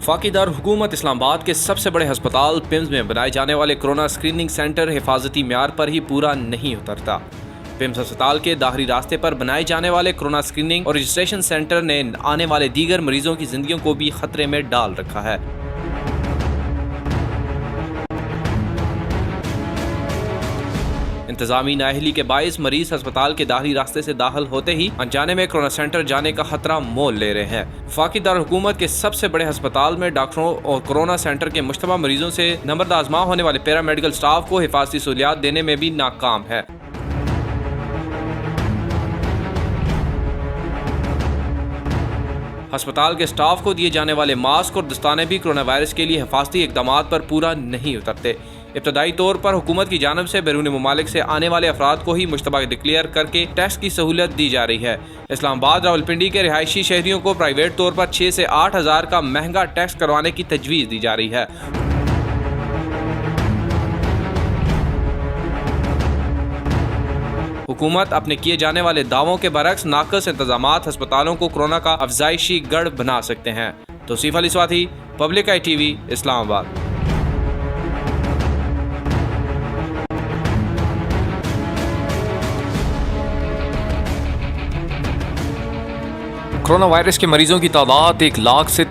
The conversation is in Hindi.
वफाकी दारुल-हुकूमत इस्लामाबाद के सबसे बड़े अस्पताल पिम्स में बनाए जाने वाले कोरोना स्क्रीनिंग सेंटर हिफाजती म्यार पर ही पूरा नहीं उतरता। पिम्स अस्पताल के दाखिली रास्ते पर बनाए जाने वाले कोरोना स्क्रीनिंग और रजिस्ट्रेशन सेंटर ने आने वाले दीगर मरीजों की जिंदगियों को भी खतरे में डाल रखा है। इंतजामी नाअहली के बाइस मरीज अस्पताल के दाखिली रास्ते से दाखिल होते ही अनजाने में कोरोना सेंटर जाने का खतरा मोल ले रहे हैं। वफाकी दारुल-हुकूमत के सबसे बड़े अस्पताल में डॉक्टरों और कोरोना सेंटर के मुश्तबा मरीजों से नंबरदार आजमा होने वाले पैरा मेडिकल स्टाफ को हिफाजती सहूलियात देने में भी नाकाम है। अस्पताल के स्टाफ को दिए जाने वाले मास्क और दस्ताने भी कोरोना वायरस के लिए हिफाजती इकदामात पर पूरा नहीं उतरते। इब्तदाई तौर पर हुकूमत की जानिब से बैरून ममालिक से आने वाले अफराद को ही मुश्तबा डिक्लेयर करके टेस्ट की सहूलियत दी जा रही है। इस्लामाबाद रावलपिंडी के रिहायशी शहरियों को प्राइवेट तौर पर 6 से 8 हज़ार का महंगा टैक्स करवाने की तजवीज़ दी जा रही है। हुकूमत अपने किए जाने वाले दावों के बरक्स नाकस इंतजामात अस्पतालों को कोरोना का अफजाइशी गढ़ बना सकते हैं। Tauseef Ali Swati, public ITV, Islamabad. Corona virus के मरीजों की तादाद 1 लाख से